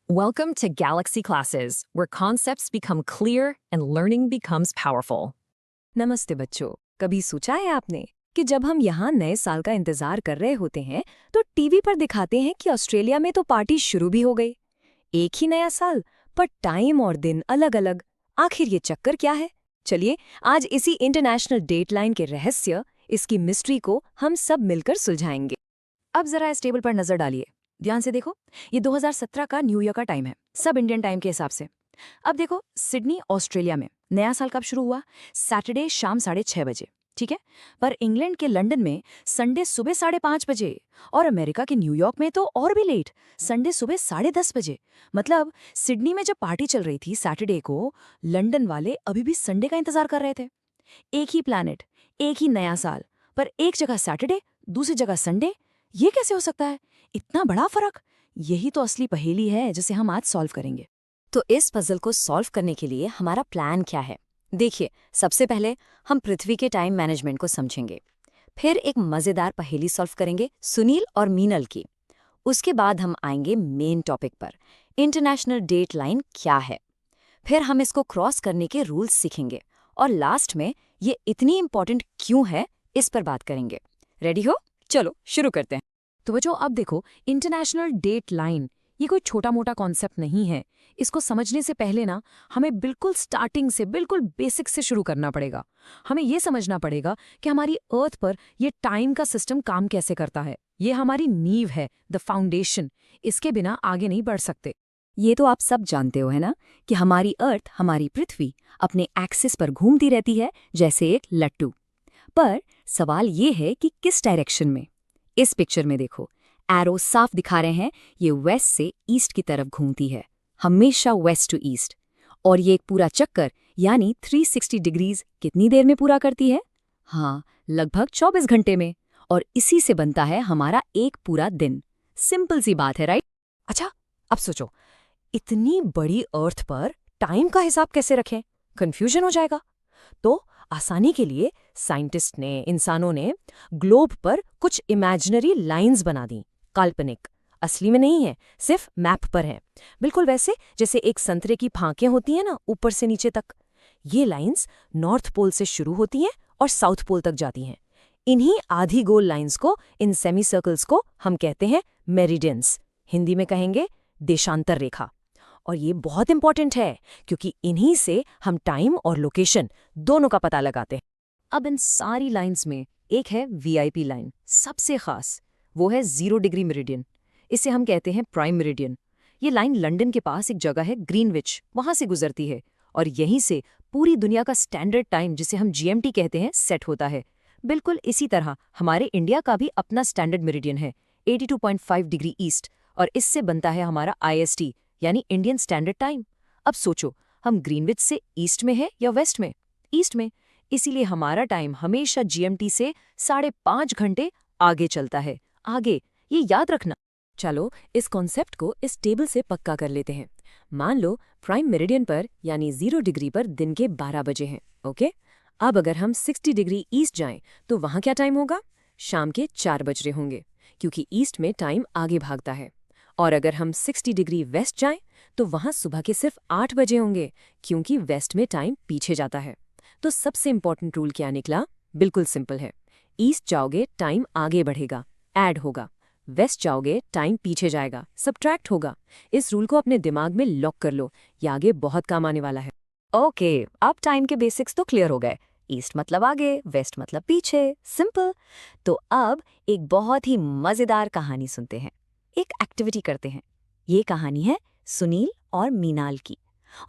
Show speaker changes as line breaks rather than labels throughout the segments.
Welcome to Galaxy Classes, where concepts become clear and learning becomes powerful.
नमस्ते बच्चों, कभी सोचा है आपने कि जब हम यहाँ नए साल का इंतजार कर रहे होते हैं तो टीवी पर दिखाते हैं कि ऑस्ट्रेलिया में तो पार्टी शुरू भी हो गई। एक ही नया साल, पर टाइम और दिन अलग अलग। आखिर ये चक्कर क्या है? चलिए आज इसी इंटरनेशनल डेटलाइन के रहस्य, इसकी मिस्ट्री को हम सब मिलकर सुलझाएंगे। अब जरा इस टेबल पर नजर डालिए, ध्यान से देखो। ये 2017 का न्यू ईयर का टाइम है, सब इंडियन टाइम के हिसाब से। अब देखो, सिडनी ऑस्ट्रेलिया में नया साल कब शुरू हुआ? सैटरडे शाम 6:30 बजे, ठीक है। पर इंग्लैंड के लंदन में संडे सुबह 5:30 बजे, और अमेरिका के न्यूयॉर्क में तो और भी लेट, संडे सुबह 10:30 बजे। मतलब सिडनी में जब पार्टी चल रही थी सैटरडे को, लंदन वाले अभी भी संडे का इंतजार कर रहे थे। एक ही प्लैनेट, एक ही नया साल, पर एक जगह सैटरडे, दूसरी जगह संडे। ये कैसे हो सकता है? इतना बड़ा फर्क? यही तो असली पहेली है जिसे हम आज सॉल्व करेंगे। तो इस पजल को सॉल्व करने के लिए हमारा प्लान क्या है? देखिए, सबसे पहले हम पृथ्वी के टाइम मैनेजमेंट को समझेंगे। फिर एक मजेदार पहेली सॉल्व करेंगे सुनील और मीनल की। उसके बाद हम आएंगे मेन टॉपिक पर, इंटरनेशनल डेट लाइन क्या है। फिर हम इसको क्रॉस करने के रूल्स सीखेंगे, और लास्ट में ये इतनी इंपॉर्टेंट क्यों है इस पर बात करेंगे। रेडी हो? चलो शुरू करते हैं। तो बच्चों, अब देखो, इंटरनेशनल डेट लाइन ये कोई छोटा मोटा कॉन्सेप्ट नहीं है। इसको समझने से पहले ना हमें बिल्कुल स्टार्टिंग से, बिल्कुल बेसिक से शुरू करना पड़ेगा। हमें ये समझना पड़ेगा कि हमारी अर्थ पर ये टाइम का सिस्टम काम कैसे करता है। ये हमारी नींव है, द फाउंडेशन। इसके बिना आगे नहीं बढ़ सकते। ये तो आप सब जानते हो, है ना, कि हमारी अर्थ, हमारी पृथ्वी अपने एक्सिस पर घूमती रहती है जैसे एक लट्टू। पर सवाल ये है कि किस डायरेक्शन में। इस पिक्चर में देखो, एरो साफ दिखा रहे हैं, ये वेस्ट से ईस्ट की तरफ घूमती है, हमेशा वेस्ट टू ईस्ट। और ये एक पूरा चक्कर यानी 360 डिग्रीज कितनी देर में पूरा करती है? हाँ, लगभग 24 घंटे में। और इसी से बनता है हमारा एक पूरा दिन। सिंपल सी बात है, राइट? अच्छा, अब सोचो, इतनी बड़ी अर्थ पर टाइम का हिसाब कैसे रखें? कंफ्यूजन हो जाएगा। तो आसानी के लिए साइंटिस्ट ने, इंसानों ने ग्लोब पर कुछ इमेजिनरी लाइंस बना दी, काल्पनिक। असली में नहीं है, सिर्फ मैप पर है। बिल्कुल वैसे जैसे एक संतरे की फांकें होती हैं ना, ऊपर से नीचे तक। ये लाइंस नॉर्थ पोल से शुरू होती हैं और साउथ पोल तक जाती हैं। इन्हीं आधी गोल लाइंस को, इन सेमी सर्कल्स को हम कहते हैं मेरिडियंस। हिंदी में कहेंगे देशांतर रेखा। और ये बहुत इंपॉर्टेंट है क्योंकि इन्हीं से हम टाइम और लोकेशन दोनों का पता लगाते हैं। अब इन सारी लाइंस में एक है वीआईपी लाइन, सबसे खास। वो है 0 डिग्री मेरिडियन। इसे हम कहते हैं प्राइम मेरिडियन। ये लाइन लंदन के पास एक जगह है ग्रीनविच, वहां से गुजरती है। और यहीं से पूरी दुनिया का स्टैंडर्ड टाइम, जिसे हम जीएमटी कहते हैं, सेट होता है। बिल्कुल इसी तरह हमारे इंडिया का भी अपना स्टैंडर्ड मेरिडियन है, 82.5 डिग्री ईस्ट। और इससे बनता है हमारा आईएसटी, यानी इंडियन स्टैंडर्ड टाइम। अब सोचो, हम ग्रीनविच से ईस्ट में है या वेस्ट में? ईस्ट में। इसीलिए हमारा टाइम हमेशा जीएमटी से 5.5 घंटे आगे चलता है। आगे, ये याद रखना। चलो इस कॉन्सेप्ट को इस टेबल से पक्का कर लेते हैं। मान लो प्राइम मेरिडियन पर यानी 0 डिग्री पर दिन के 12 बजे हैं, ओके। अब अगर हम 60 डिग्री ईस्ट जाएं तो वहां क्या टाइम होगा? शाम के 4 बज रहे होंगे, क्योंकि ईस्ट में टाइम आगे भागता है। और अगर हम 60 डिग्री वेस्ट जाएं तो वहां सुबह के सिर्फ 8 बजे होंगे, क्योंकि वेस्ट में टाइम पीछे जाता है। तो सबसे इंपॉर्टेंट रूल क्या निकला? बिल्कुल सिंपल है। ईस्ट जाओगे टाइम आगे बढ़ेगा, ऐड होगा। वेस्ट जाओगे टाइम पीछे जाएगा, सब्ट्रैक्ट होगा। इस रूल को अपने दिमाग में लॉक कर लो, ये आगे बहुत काम आने वाला है। ओके, अब टाइम के बेसिक्स तो क्लियर हो गए। ईस्ट मतलब आगे, वेस्ट मतलब पीछे, सिंपल। तो अब एक बहुत ही मजेदार कहानी सुनते हैं, एक एक्टिविटी करते हैं। ये कहानी है सुनील और मीनाल की।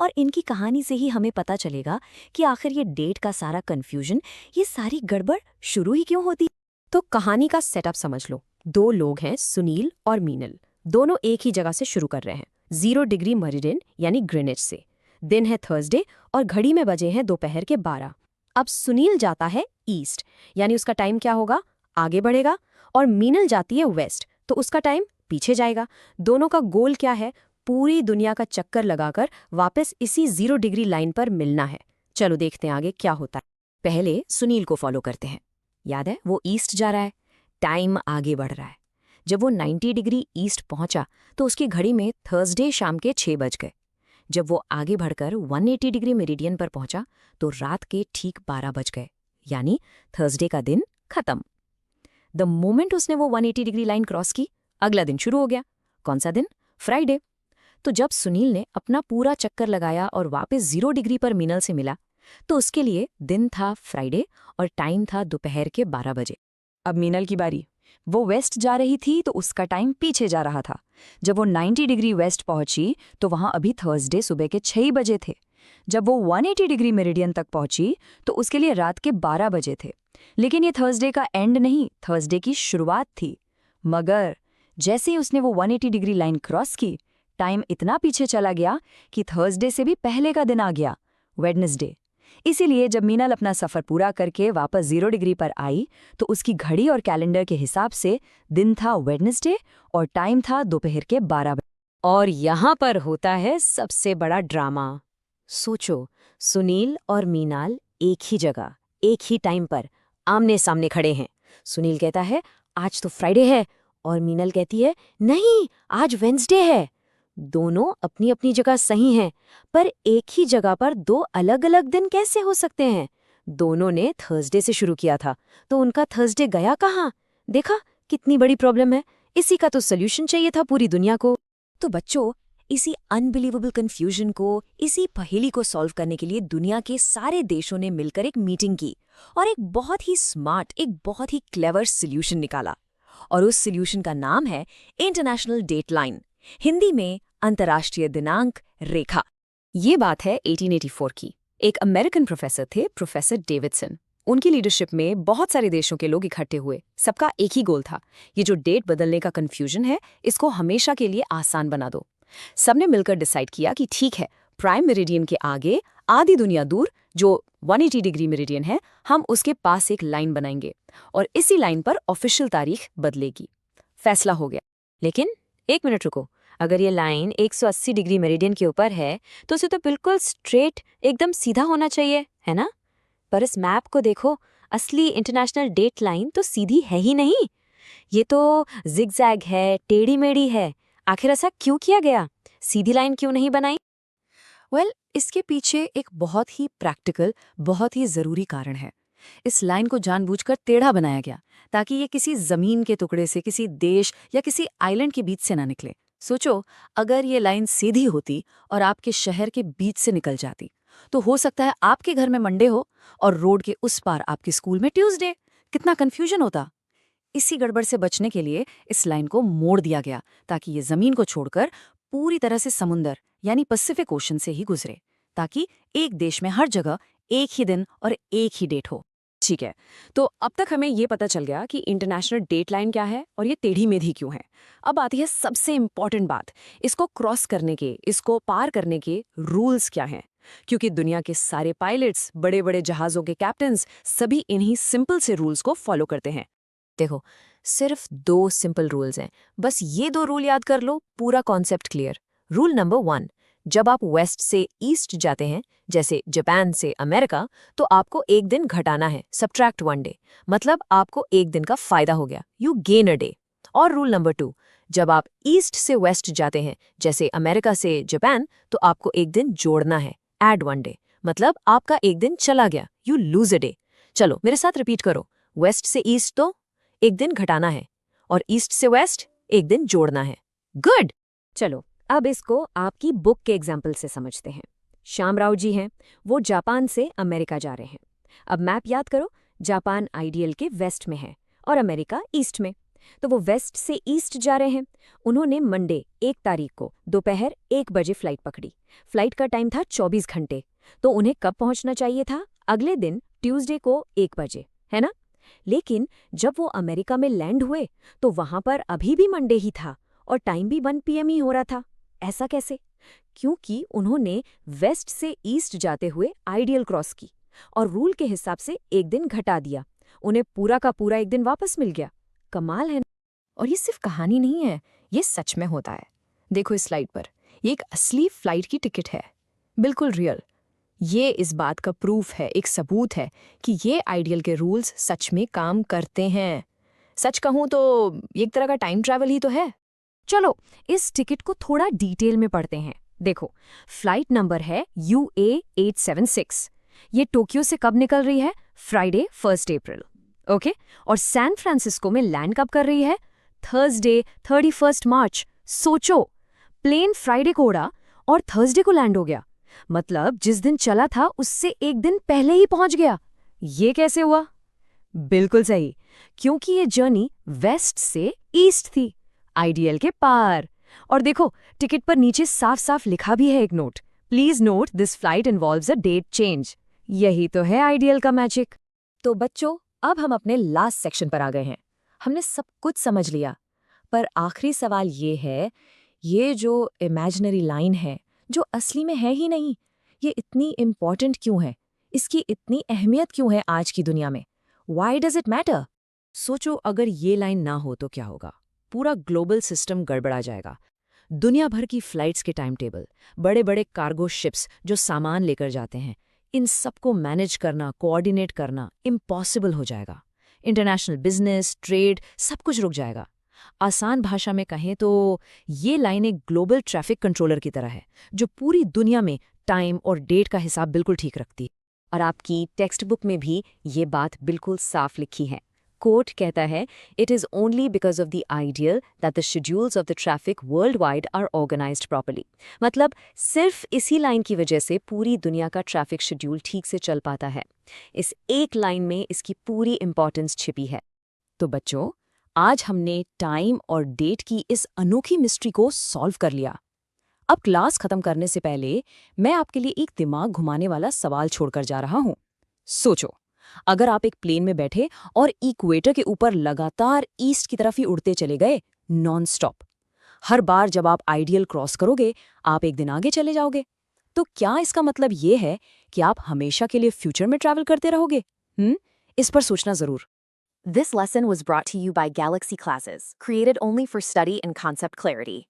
और इनकी कहानी से ही हमें पता चलेगा कि आखिर ये डेट का सारा कंफ्यूजन, ये सारी गड़बड़ शुरू ही क्यों होती। तो कहानी का सेटअप समझ लो। 2 लोग हैं, सुनील और मीनल। दोनों एक ही जगह से शुरू कर रहे हैं, 0 डिग्री मेरिडियन यानी ग्रीनिच से। दिन है थर्सडे और घड़ी में बजे हैं दोपहर के 12। अब सुनील जाता है ईस्ट, यानी उसका टाइम क्या होगा? आगे बढ़ेगा। और मीनल जाती है वेस्ट, तो उसका टाइम पीछे जाएगा। दोनों का गोल क्या है? पूरी दुनिया का चक्कर लगाकर वापस इसी 0 डिग्री लाइन पर मिलना है। चलो देखते हैं आगे क्या होता है। पहले सुनील को फॉलो करते हैं। याद है, वो ईस्ट जा रहा है, टाइम आगे बढ़ रहा है। जब वो 90 डिग्री ईस्ट पहुंचा तो उसकी घड़ी में थर्सडे शाम के 6 बज गए। जब वो आगे बढ़कर 180 डिग्री मेरिडियन पर पहुंचा तो रात के ठीक 12 बज गए, यानी थर्सडे का दिन खत्म। द मोमेंट उसने वो 180 डिग्री लाइन क्रॉस की, अगला दिन शुरू हो गया। कौन सा दिन? फ्राइडे। तो जब सुनील ने अपना पूरा चक्कर लगाया और वापस 0 डिग्री पर मीनल से मिला तो उसके लिए दिन था फ्राइडे और टाइम था दोपहर के 12 बजे। अब मीनल की बारी। वो वेस्ट जा रही थी तो उसका टाइम पीछे जा रहा था। जब वो 90 डिग्री वेस्ट पहुंची तो वहां अभी थर्सडे सुबह के 6 बजे थे। जब वो 180 डिग्री मेरिडियन तक पहुंची तो उसके लिए रात के 12 बजे थे। लेकिन ये थर्सडे का एंड नहीं, थर्सडे की शुरुआत थी। मगर जैसे ही उसने वो 180 डिग्री लाइन क्रॉस की, टाइम इतना पीछे चला गया कि थर्सडे से भी पहले का दिन आ गया, वेडनेसडे। इसीलिए जब मीनल अपना सफ़र पूरा करके वापस 0 डिग्री पर आई तो उसकी घड़ी और कैलेंडर के हिसाब से दिन था वेडनेसडे और टाइम था दोपहर के 12 बजे।
और यहाँ पर होता है सबसे बड़ा ड्रामा। सोचो, सुनील और मीनाल एक ही जगह, एक ही टाइम पर आमने सामने खड़े हैं। सुनील कहता है आज तो फ्राइडे है और मीनल कहती है नहीं, आज वेंसडे है। दोनों अपनी अपनी जगह सही हैं, पर एक ही जगह पर दो अलग अलग दिन कैसे हो सकते हैं? दोनों ने थर्सडे से शुरू किया था, तो उनका थर्सडे गया कहाँ? देखा कितनी बड़ी प्रॉब्लम है। इसी का तो सॉल्यूशन चाहिए था पूरी दुनिया को। तो बच्चों, इसी अनबिलीवेबल कंफ्यूजन को, इसी पहेली को सॉल्व करने के लिए दुनिया के सारे देशों ने मिलकर एक मीटिंग की और एक बहुत ही स्मार्ट, एक बहुत ही क्लेवर सॉल्यूशन निकाला। और उस सॉल्यूशन का नाम है इंटरनेशनल डेट लाइन, हिंदी में अंतर्राष्ट्रीय दिनांक रेखा। ये बात है 1884 की। एक अमेरिकन प्रोफेसर थे, प्रोफेसर डेविडसन। उनकी लीडरशिप में बहुत सारे देशों के लोग इकट्ठे हुए। सबका एक ही गोल था, ये जो डेट बदलने का कन्फ्यूजन है, इसको हमेशा के लिए आसान बना दो। सबने मिलकर डिसाइड किया कि ठीक है, प्राइम मेरिडियन के आगे आधी दुनिया दूर जो 180 डिग्री मेरिडियन है, हम उसके पास एक लाइन बनाएंगे और इसी लाइन पर ऑफिशियल तारीख बदलेगी। फैसला हो गया। लेकिन एक मिनट रुको, अगर ये लाइन 180 डिग्री मेरिडियन के ऊपर है तो उसे तो बिल्कुल स्ट्रेट, एकदम सीधा होना चाहिए, है ना? पर इस मैप को देखो, असली इंटरनेशनल डेट लाइन तो सीधी है ही नहीं। ये तो जिगजैग है, टेढ़ी मेढ़ी है। आखिर ऐसा क्यों किया गया? सीधी लाइन क्यों नहीं बनाई?
इसके पीछे एक बहुत ही प्रैक्टिकल, बहुत ही जरूरी कारण है। इस लाइन को जानबूझकर टेढ़ा बनाया गया ताकि ये किसी जमीन के टुकड़े से, किसी देश या किसी आइलैंड के बीच से ना निकले। सोचो, अगर ये लाइन सीधी होती और आपके शहर के बीच से निकल जाती तो हो सकता है आपके घर में मंडे हो और रोड के उस पार आपके स्कूल में ट्यूसडे। कितना कंफ्यूजन होता। इसी गड़बड़ से बचने के लिए इस लाइन को मोड़ दिया गया ताकि ये जमीन को छोड़कर पूरी तरह से समुंदर यानी पैसिफिक ओशन से ही गुजरे, ताकि एक देश में हर जगह एक ही दिन और एक ही डेट हो। ठीक है, तो अब तक हमें ये पता चल गया कि इंटरनेशनल डेट लाइन क्या है और ये टेढ़ी मेढ़ी क्यों है। अब आती है सबसे इम्पॉर्टेंट बात, इसको क्रॉस करने के, इसको पार करने के रूल्स क्या हैं। क्योंकि दुनिया के सारे पायलट्स, बड़े बड़े जहाज़ों के कैप्टन्स सभी इन्हीं सिंपल से रूल्स को फॉलो करते हैं। देखो, सिर्फ 2 सिंपल रूल्स हैं, बस ये 2 रूल याद कर लो, पूरा कॉन्सेप्ट क्लियर। रूल नंबर 1, जब आप वेस्ट से ईस्ट जाते हैं, जैसे जापान से अमेरिका, तो आपको एक दिन घटाना है, सब्ट्रैक्ट 1 डे। मतलब आपको एक दिन का फायदा हो गया, यू गेन अ डे। और रूल नंबर 2, जब आप ईस्ट से वेस्ट जाते हैं, जैसे अमेरिका से जापान, तो आपको एक दिन जोड़ना है, ऐड 1 डे। मतलब आपका एक दिन चला गया, यू लूज अ डे। चलो मेरे साथ रिपीट करो, वेस्ट से ईस्ट तो एक दिन घटाना है और ईस्ट से वेस्ट एक दिन जोड़ना है। गुड। चलो अब इसको आपकी बुक के एग्जाम्पल से समझते हैं। श्यामराव जी हैं, वो जापान से अमेरिका जा रहे हैं। अब मैप याद करो, जापान आइडियल के वेस्ट में है और अमेरिका ईस्ट में। तो वो वेस्ट से ईस्ट जा रहे हैं। उन्होंने मंडे 1 तारीख को दोपहर 1 बजे फ्लाइट पकड़ी। फ्लाइट का टाइम था 24 घंटे। तो उन्हें कब पहुंचना चाहिए था? अगले दिन ट्यूसडे को 1 बजे, है ना? लेकिन जब वो अमेरिका में लैंड हुए तो वहां पर अभी भी मंडे ही था और टाइम भी 1 PM ही हो रहा था। ऐसा कैसे? क्योंकि उन्होंने वेस्ट से ईस्ट जाते हुए आइडियल क्रॉस की और रूल के हिसाब से एक दिन घटा दिया। उन्हें पूरा का पूरा एक दिन वापस मिल गया। कमाल है ना? और ये सिर्फ कहानी नहीं है, ये सच में होता है। देखो इस स्लाइड पर, ये एक असली फ्लाइट की टिकट है, बिल्कुल रियल। ये इस बात का प्रूफ है, एक सबूत है कि ये आइडियल के रूल्स सच में काम करते हैं।
सच कहूं तो एक तरह का टाइम ट्रैवल ही तो है।
चलो इस टिकट को थोड़ा डिटेल में पढ़ते हैं। देखो, फ्लाइट नंबर है UA876। ये टोक्यो से कब निकल रही है? फ्राइडे 1 अप्रैल। ओके, और सैन फ्रांसिस्को में लैंड कब कर रही है? थर्सडे 31 मार्च। सोचो, प्लेन फ्राइडे को उड़ा और थर्सडे को लैंड हो गया। मतलब जिस दिन चला था उससे एक दिन पहले ही पहुंच गया। ये कैसे हुआ? बिल्कुल सही, क्योंकि ये जर्नी वेस्ट से ईस्ट थी, आइडियल के पार। और देखो, टिकट पर नीचे साफ साफ लिखा भी है एक note, please note this flight involves a date change. यही तो है आइडियल का मैजिक।
तो बच्चों, अब हम अपने लास्ट सेक्शन पर आ गए हैं। हमने सब कुछ समझ लिया, पर आखिरी सवाल ये है, ये जो इमेजिनरी लाइन है, जो असली में है ही नहीं, ये इतनी इम्पॉर्टेंट क्यों है? इसकी इतनी अहमियत क्यों है आज की दुनिया में? Why does it matter?
सोचो, अगर ये लाइन ना हो तो क्या होगा? पूरा ग्लोबल सिस्टम गड़बड़ा जाएगा। दुनिया भर की फ्लाइट्स के टाइम टेबल, बड़े बड़े कार्गो शिप्स जो सामान लेकर जाते हैं, इन सबको मैनेज करना, कोऑर्डिनेट करना इम्पॉसिबल हो जाएगा। इंटरनेशनल बिजनेस, ट्रेड, सब कुछ रुक जाएगा। आसान भाषा में कहें तो ये लाइन एक ग्लोबल ट्रैफिक कंट्रोलर की तरह है, जो पूरी दुनिया में टाइम और डेट का हिसाब बिल्कुल ठीक रखती है। और आपकी टेक्स्ट बुक में भी ये बात बिल्कुल साफ लिखी है। कोर्ट कहता है, it is only because of the ideal that the schedules of the traffic worldwide are organised properly. मतलब सिर्फ इसी लाइन की वजह से पूरी दुनिया का ट्रैफिक शेड्यूल ठीक से चल पाता है। इस एक लाइन में इसकी पूरी इंपॉर्टेंस छिपी है। तो बच्चों, आज हमने टाइम और डेट की इस अनोखी मिस्ट्री को सॉल्व कर लिया। अब क्लास खत्म करने से पहले मैं आपके लिए एक दिमाग घुमाने वाला सवाल छोड़कर जा रहा हूं। सोचो, अगर आप एक प्लेन में बैठे और इक्वेटर के ऊपर लगातार ईस्ट की तरफ ही उड़ते चले गए, नॉन स्टॉप। हर बार जब आप आइडियल क्रॉस करोगे, आप एक दिन आगे चले जाओगे। तो क्या इसका मतलब ये है कि आप हमेशा के लिए फ्यूचर में ट्रैवल करते रहोगे? इस पर सोचना जरूर।
This lesson was brought to you by Galaxy Classes, created only for study and concept clarity.